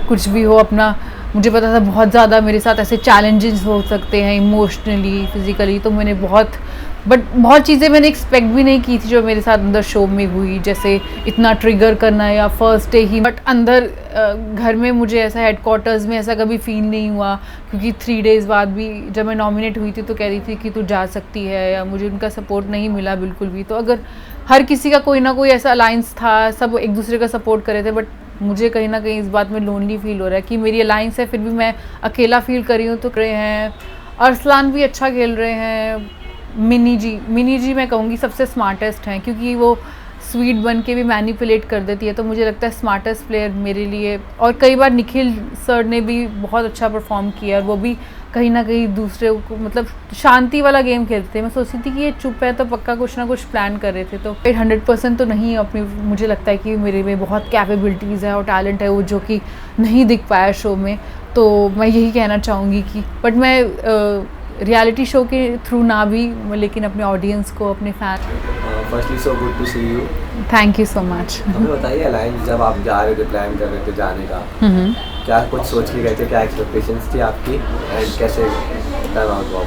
कुछ भी हो अपना, मुझे पता था बहुत ज़्यादा मेरे साथ ऐसे चैलेंजेस हो सकते हैं इमोशनली, फिज़िकली, तो मैंने बहुत चीज़ें मैंने एक्सपेक्ट भी नहीं की थी जो मेरे साथ अंदर शो में हुई, जैसे इतना ट्रिगर करना या फर्स्ट डे ही। बट अंदर घर में मुझे ऐसा हेडक्वार्टर्स में ऐसा कभी फील नहीं हुआ, क्योंकि 3 डेज़ बाद भी जब मैं नॉमिनेट हुई थी तो कह रही थी कि तू जा सकती है, या मुझे उनका सपोर्ट नहीं मिला बिल्कुल भी। तो अगर हर किसी का कोई ना कोई ऐसा अलायंस था, सब एक दूसरे का सपोर्ट कर रहे थे, बट मुझे कहीं ना कहीं इस बात में लोनली फील हो रहा है कि मेरी अलायंस है फिर भी मैं अकेला फील कर रही हूँ। तो रहे हैं अरसलान भी अच्छा खेल रहे हैं, मिनी जी मैं कहूँगी सबसे स्मार्टेस्ट हैं, क्योंकि वो स्वीट बन के भी मैनिपुलेट कर देती है, तो मुझे लगता है स्मार्टेस्ट प्लेयर मेरे लिए। और कई बार निखिल सर ने भी बहुत अच्छा परफॉर्म किया, और वो भी कहीं ना कहीं दूसरे को मतलब शांति वाला गेम खेलते थे। मैं सोचती थी कि ये चुप है तो पक्का कुछ ना कुछ प्लान कर रहे थे। तो 100% तो नहीं अपनी, मुझे लगता है कि मेरे में बहुत कैपेबिलिटीज़ है और टैलेंट है वो जो कि नहीं दिख पाया शो में। तो मैं यही कहना चाहूँगी कि बट मैं रियलिटी शो के थ्रू ना भी, लेकिन अपने ऑडियंस को, अपने fan. Firstly so good to see you. Thank you so much. हमें बताइए अलायंस जब आप जा रहे थे, प्लान कर रहे थे जाने का, क्या कुछ सोच के गए थे, क्या एक्सपेक्टेशंस थी आपकी एंड कैसे टर्न आउट हुआ?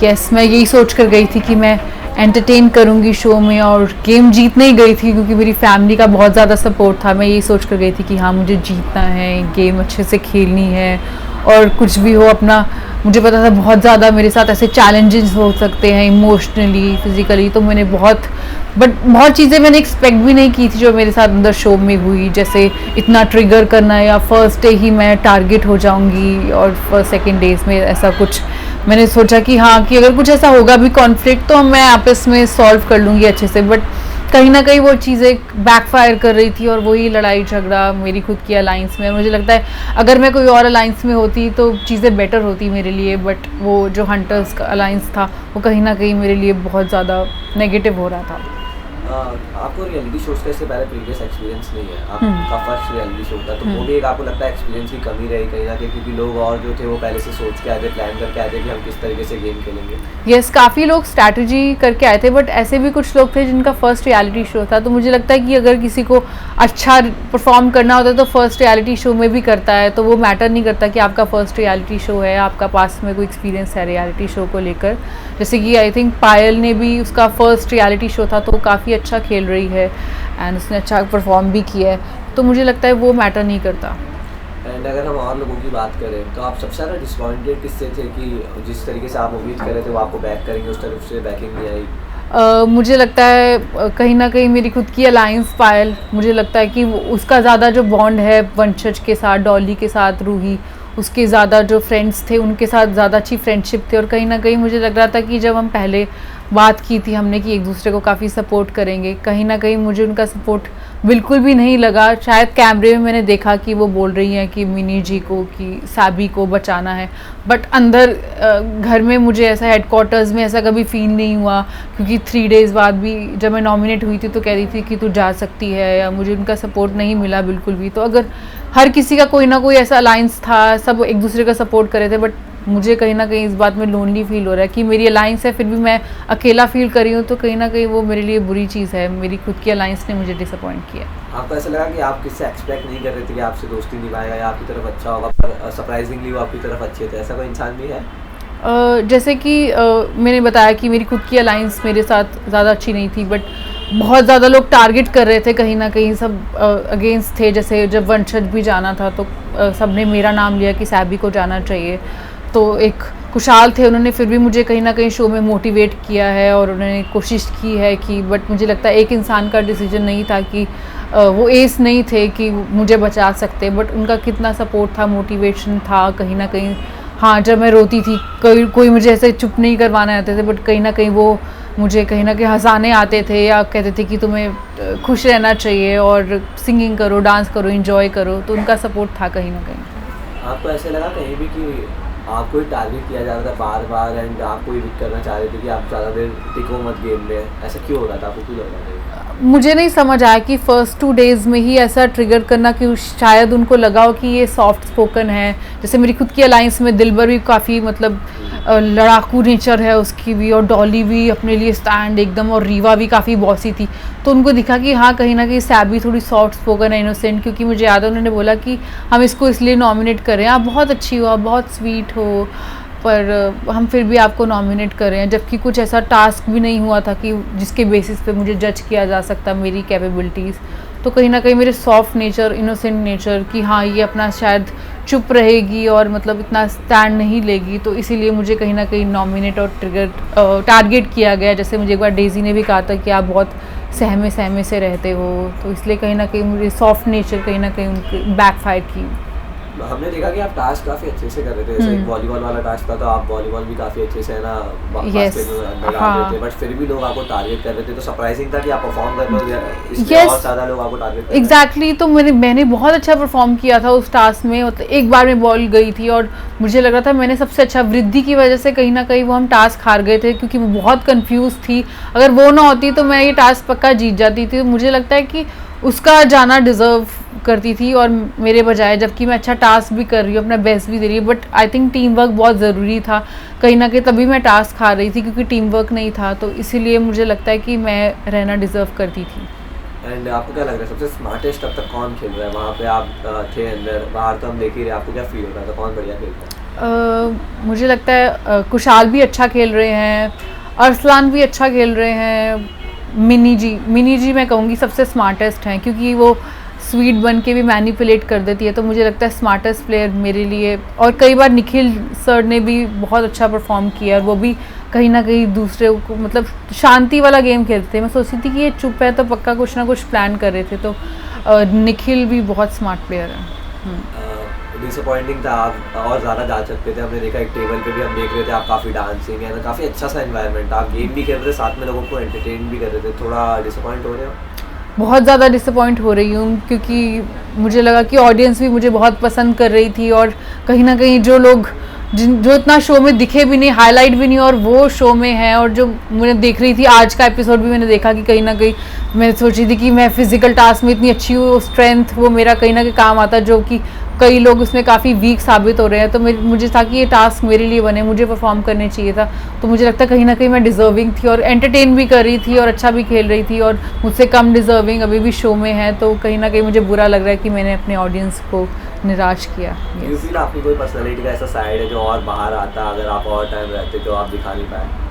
यस, मैं यही सोच कर गई थी कि मैं एंटरटेन करूंगी शो में, और गेम जीतने ही गई थी क्योंकि मेरी फैमिली का बहुत ज़्यादा सपोर्ट था। मैं यही सोच कर गई थी कि हाँ मुझे जीतना है, गेम अच्छे से खेलनी है, और कुछ भी हो अपना, मुझे पता था बहुत ज़्यादा मेरे साथ ऐसे चैलेंजेस हो सकते हैं इमोशनली, फिज़िकली, तो मैंने बहुत चीज़ें मैंने एक्सपेक्ट भी नहीं की थी जो मेरे साथ अंदर शो में हुई, जैसे इतना ट्रिगर करना या फर्स्ट डे ही मैं टारगेट हो जाऊंगी, और फर्स्ट सेकेंड डेज में ऐसा कुछ मैंने सोचा कि हाँ कि अगर कुछ ऐसा होगा भी कॉन्फ्लिक्ट तो मैं आपस में सॉल्व कर लूँगी अच्छे से। बट कहीं ना कहीं वो चीज़ें बैकफायर कर रही थी, और वही लड़ाई झगड़ा मेरी खुद की अलायंस में। मुझे लगता है अगर मैं कोई और अलायंस में होती तो चीज़ें बेटर होती मेरे लिए, बट वो जो हंटर्स का अलायंस था वो कहीं ना कहीं मेरे लिए बहुत ज़्यादा नेगेटिव हो रहा था। आपको रियलिटी शोज का इससे पहले प्रीवियस एक्सपीरियंस नहीं है, आपका फर्स्ट रियलिटी शो था, तो वो भी एक आपको लगता है एक्सपीरियंस की कमी रही कहीं ना कहीं, क्योंकि लोग और जो थे वो पहले से सोच के आए थे, प्लान करके आए थे कि हम किस तरीके से गेम खेलेंगे? यस, काफ़ी लोग स्ट्रैटेजी करके आए थे, बट ऐसे भी कुछ लोग थे जिनका फर्स्ट रियलिटी शो था। तो मुझे लगता है कि अगर किसी को अच्छा परफॉर्म करना होता है तो फर्स्ट रियलिटी शो में भी करता है, तो वो मैटर नहीं करता कि आपका फर्स्ट रियलिटी शो है, आपका पास में कोई एक्सपीरियंस है रियलिटी शो को लेकर। जैसे कि आई थिंक पायल ने भी, उसका फर्स्ट रियलिटी शो था, तो वो काफ़ी अच्छा खेल रही है एंड उसने अच्छा परफॉर्म भी किया है, तो मुझे लगता है वो मैटर नहीं करता। एंड अगर हम और लोगों की बात करें तो आप सबसे ज़्यादा डिसअपॉइंटेड किससे थे कि जिस तरीके से आप उम्मीद कर रहे थे वो आपको बैक करेंगे, उस तरफ से बैकिंग नहीं आई? मुझे लगता है कहीं ना कहीं मेरी खुद की अलायंस पायल, मुझे लगता है कि उसका ज़्यादा जो बॉन्ड है वंशज के साथ, डॉली के साथ, रूही, उसके ज़्यादा जो फ्रेंड्स थे उनके साथ ज़्यादा अच्छी फ्रेंडशिप थी, और कहीं ना कहीं मुझे लग रहा था कि जब हम पहले बात की थी हमने कि एक दूसरे को काफ़ी सपोर्ट करेंगे, कहीं ना कहीं मुझे उनका सपोर्ट बिल्कुल भी नहीं लगा। शायद कैमरे में मैंने देखा कि वो बोल रही हैं कि मिनी जी को, कि साबी को बचाना है, बट अंदर घर में मुझे ऐसा हेडक्वार्टर्स में ऐसा कभी फील नहीं हुआ, क्योंकि 3 डेज़ बाद भी जब मैं नॉमिनेट हुई थी तो कह रही थी कि तू जा सकती है, या मुझे उनका सपोर्ट नहीं मिला बिल्कुल भी। तो अगर हर किसी का कोई ना कोई ऐसा अलायंस था, सब एक दूसरे का सपोर्ट कर रहे थे, बट मुझे कहीं ना कहीं इस बात में लोनली फील हो रहा है कि मेरी अलायंस है फिर भी मैं अकेला फील कर रही हूँ, तो कहीं ना कहीं वो मेरे लिए बुरी चीज़ है। मेरी खुद की अलायंस ने मुझे डिसअपॉइंट किया। आपको ऐसा लगा कि आप किससे एक्सपेक्ट नहीं कर रहे थे कि आपसे दोस्ती निभाएगा या आपकी तरफ अच्छा होगा, पर सरप्राइजिंगली वो आपकी तरफ अच्छे थे? ऐसा कोई इंसान भी है? जैसे कि मैंने बताया कि मेरी खुद की अलायंस मेरे साथ ज़्यादा अच्छी नहीं थी, बट बहुत ज़्यादा लोग टारगेट कर रहे थे, कहीं ना कहीं सब अगेंस्ट थे। जैसे जब वंशज भी जाना था तो सबने मेरा नाम लिया कि सैबी को जाना चाहिए, तो एक खुशहाल थे, उन्होंने फिर भी मुझे कहीं ना कहीं शो में मोटिवेट किया है और उन्होंने कोशिश की है कि, बट मुझे लगता है एक इंसान का डिसीजन नहीं था कि वो एस नहीं थे कि मुझे बचा सकते, बट उनका कितना सपोर्ट था, मोटिवेशन था कहीं ना कहीं। हाँ, जब मैं रोती थी कोई मुझे ऐसे चुप नहीं करवाना आते थे, बट कहीं ना कहीं वो मुझे कहीं ना कहीं हंसाने आते थे या कहते थे कि तुम्हें खुश रहना चाहिए और सिंगिंग करो, डांस करो, एंजॉय करो, तो उनका सपोर्ट था कहीं ना कहीं। आपको ऐसे लगा कहीं भी कि आपको ही टारगेट किया जा रहा था बार बार एंड आपको ही विक करना चाह रहे थे कि आप ज़्यादा देर टिको मत गेम में, ऐसा क्यों हो रहा था, आपको क्यों लग रहा था? मुझे नहीं समझ आया कि फर्स्ट 2 डेज़ में ही ऐसा ट्रिगर करना कि शायद उनको लगा हो कि ये सॉफ्ट स्पोकन है। जैसे मेरी खुद की अलाइंस में दिलबर भी काफ़ी मतलब लड़ाकू नेचर है उसकी भी, और डॉली भी अपने लिए स्टैंड एकदम, और रीवा भी काफ़ी बॉसी थी। तो उनको दिखा कि हाँ कहीं ना कहीं सैबी थोड़ी सॉफ्ट स्पोकन है, इनोसेंट, क्योंकि मुझे याद है उन्होंने बोला कि हम इसको इसलिए नॉमिनेट करें, आप बहुत अच्छी हो, आप बहुत स्वीट हो, पर हम फिर भी आपको नॉमिनेट कर रहे हैं, जबकि कुछ ऐसा टास्क भी नहीं हुआ था कि जिसके बेसिस पे मुझे जज किया जा सकता मेरी कैपेबिलिटीज़। तो कहीं ना कहीं मेरे सॉफ्ट नेचर, इनोसेंट नेचर कि हाँ ये अपना शायद चुप रहेगी और मतलब इतना स्टैंड नहीं लेगी, तो इसीलिए मुझे कहीं ना कहीं नॉमिनेट और ट्रिगर टारगेट किया गया। जैसे मुझे एक बार डेजी ने भी कहा था कि आप बहुत सहमे सहमे से रहते हो, तो इसलिए कहीं ना कहीं मुझे सॉफ्ट नेचर कहीं ना कहीं उनकी बैकफायर की। हमने देखा कि आप टास्क काफी अच्छे से कर रहे थे, जैसे एक वॉलीबॉल वाला टास्क था तो आप वॉलीबॉल भी काफी अच्छे से है ना बास्केट में अंदर डाल रहे थे, बट फिर भी लोग आपको टारगेट कर रहे थे। तो सरप्राइजिंग था कि आप परफॉर्म कर रहे हो, इसलिए और ज्यादा लोग आपको टारगेट कर रहे थे। एग्जैक्टली, तो मैंने बहुत अच्छा परफॉर्म किया था उस टास्क में। मतलब एक बार में बॉल गई थी और मुझे लग रहा था मैंने सबसे अच्छा, वृद्धि की वजह से कहीं ना कहीं वो हम टास्क हार गए थे, क्योंकि वो बहुत कंफ्यूज थी। अगर वो ना होती तो मैं ये टास्क पक्का जीत जाती थी। मुझे लगता है कि उसका जाना डिज़र्व करती थी और मेरे बजाय, जबकि मैं अच्छा टास्क भी कर रही हूँ, अपना बेस्ट भी दे रही हूँ, but I think team work बहुत ज़रूरी था कहीं ना कहीं, तभी मैं टास्क हार रही थी क्योंकि टीम वर्क नहीं था। तो इसीलिए मुझे लगता है कि मैं रहना डिज़र्व करती थी। एंड आपको क्या लग रहा है सबसे स्मार्टेस्ट अब तक कौन खेल रहा है वहाँ पे? आप थे अंदर, बाहर तो हम देख ही रहे, आपको क्या फील होता था, कौन बढ़िया खेलता है? मुझे लगता है कुशाल भी अच्छा खेल रहे हैं, अरसलान भी अच्छा खेल रहे हैं, मिनी जी मैं कहूँगी सबसे स्मार्टेस्ट हैं, क्योंकि वो स्वीट बन के भी मैनिपुलेट कर देती है। तो मुझे लगता है स्मार्टेस्ट प्लेयर मेरे लिए। और कई बार निखिल सर ने भी बहुत अच्छा परफॉर्म किया, और वो भी कहीं ना कहीं दूसरे को मतलब शांति वाला गेम खेलते हैं। मैं सोचती थी कि ये चुप है तो पक्का कुछ ना कुछ प्लान कर रहे थे। तो निखिल भी बहुत स्मार्ट प्लेयर है। डिसअपॉइंटिंग था, आप और ज़्यादा जा सकते थे। हमने देखा एक टेबल पे भी हम देख रहे थे आप काफ़ी डांसिंग है ना, काफ़ी अच्छा सा एनवायरनमेंट, आप गेम भी खेल रहे थे, साथ में लोगों को एंटरटेन भी कर रहे थे। थोड़ा डिसअपॉइंट हो रहे हो? बहुत ज़्यादा डिसअपॉइंट हो रही हूँ, क्योंकि मुझे लगा कि ऑडियंस भी मुझे बहुत पसंद कर रही थी, और कहीं ना कहीं जो लोग जो इतना शो में दिखे भी नहीं, हाईलाइट भी नहीं, और वो शो में है। और जो मैंने देख रही थी आज का एपिसोड भी, मैंने देखा कि कहीं ना कहीं मैं सोच रही थी कि मैं फिजिकल टास्क में इतनी अच्छी हूँ, स्ट्रेंथ वो मेरा कहीं ना कहीं काम आता, जो कि कई लोग उसमें काफ़ी वीक साबित हो रहे हैं। तो मुझे था कि ये टास्क मेरे लिए बने, मुझे परफॉर्म करने चाहिए था। तो मुझे लगता है कहीं ना कहीं मैं डिज़र्विंग थी, और एंटरटेन भी कर रही थी, और अच्छा भी खेल रही थी, और मुझसे कम डिज़र्विंग अभी भी शो में है। तो कहीं ना कहीं मुझे बुरा लग रहा है कि मैंने अपने ऑडियंस को निराश किया। यू फील आपकी कोई पर्सनैलिटी का ऐसा साइड है जो और बाहर आता, अगर आप और टाइम रहते तो आप दिखा नहीं पाए?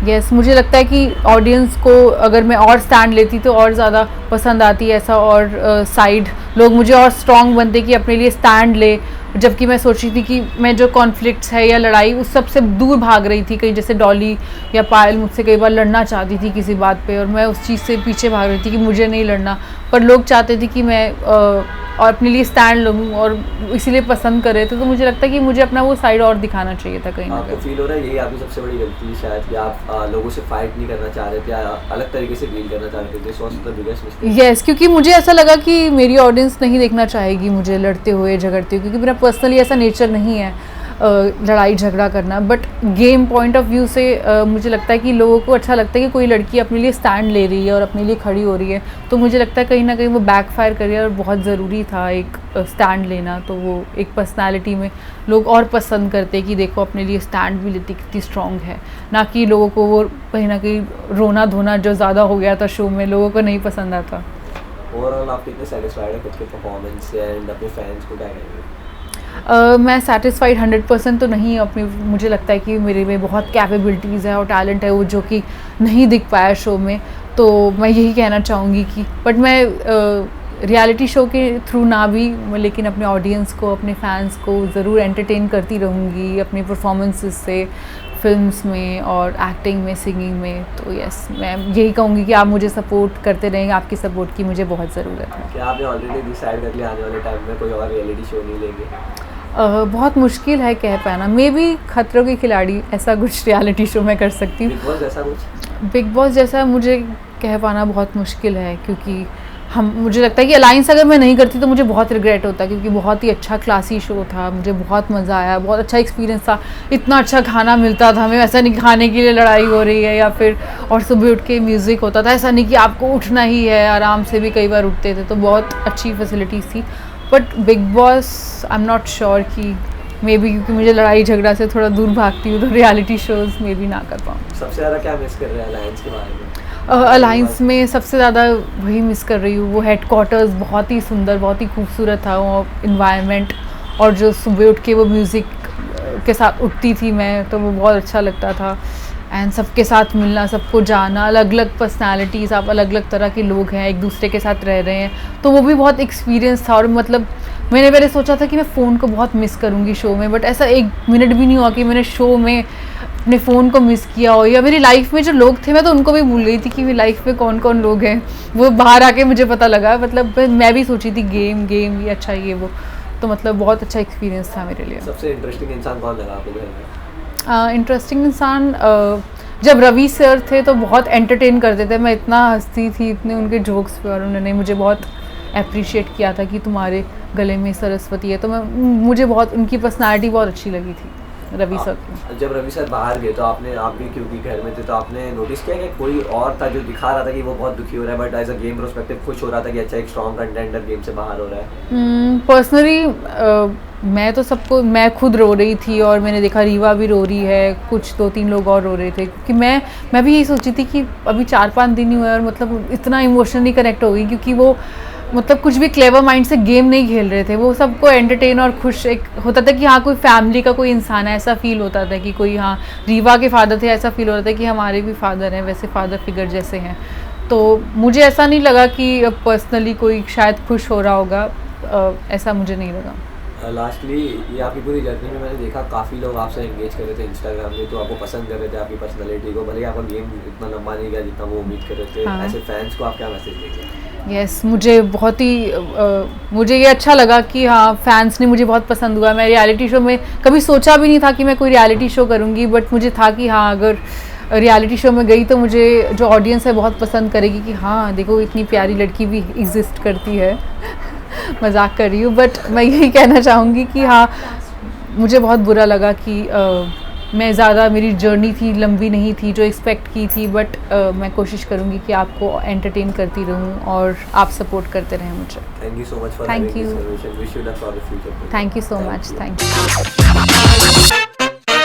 यस, मुझे लगता है कि ऑडियंस को अगर मैं और स्टैंड लेती तो और ज़्यादा पसंद आती है ऐसा, और साइड लोग मुझे और स्ट्रॉन्ग बनते कि अपने लिए स्टैंड ले। जबकि मैं सोच रही थी कि मैं जो कॉन्फ्लिक्ट्स है या लड़ाई उस सब से दूर भाग रही थी। कहीं जैसे डॉली या पायल मुझसे कई बार लड़ना चाहती थी किसी बात पे, और मैं उस चीज़ से पीछे भाग रही थी कि मुझे नहीं लड़ना, पर लोग चाहते थे कि मैं और अपने लिए स्टैंड लूँ, और इसीलिए पसंद कर रहे थे। तो मुझे लगता है कि मुझे अपना वो साइड और दिखाना चाहिए था कहीं ना कहीं। आपको फील हो रहा है यही आपकी सबसे बड़ी गलती है शायद, कि आप लोगों से फाइट नहीं करना चाह रहे थे, अलग तरीके से डील करना चाह रहे थे? This was the biggest mistake. Yes, क्योंकि मुझे ऐसा लगा कि मेरी ऑडियंस नहीं देखना चाहेगी मुझे लड़ते हुए, झगड़ते हुए, क्योंकि मेरा पर्सनली ऐसा नेचर नहीं है लड़ाई झगड़ा करना। But game point of view से मुझे लगता है कि लोगों को अच्छा लगता है कि कोई लड़की अपने लिए स्टैंड ले रही है और अपने लिए खड़ी हो रही है। तो मुझे लगता है कहीं ना कहीं वो बैकफायर कर रही है, और बहुत ज़रूरी था एक स्टैंड लेना। तो वो एक पर्सनालिटी में लोग और पसंद करते कि देखो अपने लिए स्टैंड भी लेती, कितनी स्ट्रॉन्ग है, ना कि लोगों को वो कहीं ना कहीं रोना धोना जो ज़्यादा हो गया था शो में, लोगों को नहीं पसंद आता। ओवरऑल आप कितने सेटिस्फाइड है खुद के परफॉर्मेंस से, एंड अपने फैंस को क्या कहेंगे? मैं सैटिस्फाइड 100% तो नहीं अपनी। मुझे लगता है कि मेरे में बहुत कैपेबिलिटीज़ है और टैलेंट है वो, जो कि नहीं दिख पाया शो में। तो मैं यही कहना चाहूँगी कि बट मैं रियलिटी शो के थ्रू ना भी, लेकिन अपने ऑडियंस को, अपने फैंस को ज़रूर एंटरटेन करती रहूँगी अपनी परफॉर्मेंसेस से, फिल्म्स में और एक्टिंग में, सिंगिंग में। तो यस, मैं यही कहूँगी कि आप मुझे सपोर्ट करते रहेंगे, आपकी सपोर्ट की मुझे बहुत ज़रूरत है। क्या आपने ऑलरेडी डिसाइड कर लिया आने वाले टाइम में कोई और रियलिटी शो नहीं लेंगे? बहुत मुश्किल है कह पाना। मे बी खतरों के खिलाड़ी ऐसा कुछ रियलिटी शो मैं कर सकती हूँ। बिग बॉस जैसा कुछ? बिग बॉस जैसा मुझे कह पाना बहुत मुश्किल है, क्योंकि मुझे लगता है कि अलायंस अगर मैं नहीं करती तो मुझे बहुत रिग्रेट होता, क्योंकि बहुत ही अच्छा क्लासी शो था, मुझे बहुत मज़ा आया, बहुत अच्छा एक्सपीरियंस था, इतना अच्छा खाना मिलता था हमें, ऐसा नहीं कि खाने के लिए लड़ाई हो रही है या फिर, और सुबह उठ के म्यूज़िक होता था, ऐसा नहीं कि आपको उठना ही है, आराम से भी कई बार उठते थे, तो बहुत अच्छी फैसिलिटीज़ थी। But big boss I am not sure कि मे बी, क्योंकि मुझे लड़ाई झगड़ा से थोड़ा दूर भागती हूँ, तो रियलिटी शोज़ में भी ना कर पाऊँ। सबसे ज़्यादा क्या मिस कर रहे हैं अलायंस के बारे में? अलायंस में सबसे ज़्यादा वही मिस कर रही हूँ, वो हेडक्वार्टर्स बहुत ही सुंदर, बहुत ही खूबसूरत था वो इन्वायरमेंट, और जो सुबह उठ के वो म्यूज़िक के साथ उठती थी मैं, तो वो बहुत अच्छा लगता था। एंड सबके साथ मिलना, सबको जाना, अलग अलग पर्सनालिटीज़, आप अलग अलग तरह के लोग हैं, एक दूसरे के साथ रह रहे हैं, तो वो भी बहुत एक्सपीरियंस था। और मतलब मैंने पहले सोचा था कि मैं फ़ोन को बहुत मिस करूँगी शो में, बट ऐसा एक मिनट भी नहीं हुआ कि मैंने शो में अपने फ़ोन को मिस किया हो, या मेरी लाइफ में जो लोग थे मैं तो उनको भी भूल गई थी कि मेरी लाइफ में कौन कौन लोग हैं, वो बाहर आके मुझे पता लगा। मतलब मैं भी सोची थी गेम ये अच्छा ये वो, तो मतलब बहुत अच्छा एक्सपीरियंस था मेरे लिए। सबसे इंटरेस्टिंग इंसान कौन लगा आपको घर में? इंटरेस्टिंग इंसान जब रवि सर थे तो बहुत एंटरटेन करते थे, मैं इतना हंसती थी इतने उनके जोक्स पे, और उन्होंने मुझे बहुत अप्रिशिएट किया था कि तुम्हारे गले में सरस्वती है, तो मुझे बहुत उनकी पर्सनालिटी बहुत अच्छी लगी थी रवि सर की। जब रवि सर बाहर गए तो आप भी क्योंकि घर में थे, तो आपने नोटिस किया कि कोई और था जो दिखा रहा था कि वो बहुत दुखी हो रहा है, but as a game prospective खुश हो रहा था कि अच्छा एक स्ट्रॉन्ग कंटेंडर गेम से बाहर हो रहा है? पर्सनली मैं तो मैं खुद रो रही थी, और मैंने देखा रीवा भी रो रही है, कुछ 2-3 लोग और रो रहे थे, क्योंकि मैं भी यही सोची थी कि अभी 4-5 दिन ही हुए और मतलब इतना इमोशनली कनेक्ट हो गई, क्योंकि वो मतलब कुछ भी क्लेवर माइंड से गेम नहीं खेल रहे थे, वो सबको एंटरटेन और खुश एक होता था कि हाँ कोई फैमिली का कोई इंसान है, ऐसा फील होता था कि कोई, हाँ रीवा के फादर थे, ऐसा फील होता था कि हमारे भी फादर हैं, वैसे फादर फिगर जैसे हैं। तो मुझे ऐसा नहीं लगा कि पर्सनली कोई शायद खुश हो रहा होगा, ऐसा मुझे नहीं लगा। लास्टली ये आपकी पूरी जर्नी में मैंने देखा काफ़ी लोग आपसे एंगेज कर रहे थे इंस्टाग्राम में, तो आपको पसंद कर रहे थे आपकी पर्सनालिटी को, भले ही आपका गेम इतना लंबा नहीं गया जितना वो उम्मीद कर रहे थे। हाँ। ऐसे फैंस को आप क्या मैसेज देंगे? यस मुझे बहुत ही मुझे ये अच्छा लगा कि हाँ फैंस ने मुझे बहुत पसंद हुआ। मैं रियलिटी शो में कभी सोचा भी नहीं था कि मैं कोई रियलिटी शो करूँगी, बट मुझे था कि हाँ अगर रियलिटी शो में गई तो मुझे जो ऑडियंस है बहुत पसंद करेगी कि हाँ देखो इतनी प्यारी लड़की भी एग्जिस्ट करती है। मजाक कर रही हूँ, बट मैं यही कहना चाहूँगी कि हाँ मुझे बहुत बुरा लगा कि मैं ज़्यादा मेरी जर्नी थी लंबी नहीं थी जो एक्सपेक्ट की थी, बट मैं कोशिश करूँगी कि आपको एंटरटेन करती रहूँ और आप सपोर्ट करते रहें मुझे। Thank you so much for Thank you. Wish you luck for the future. Thank you so much. Thank you.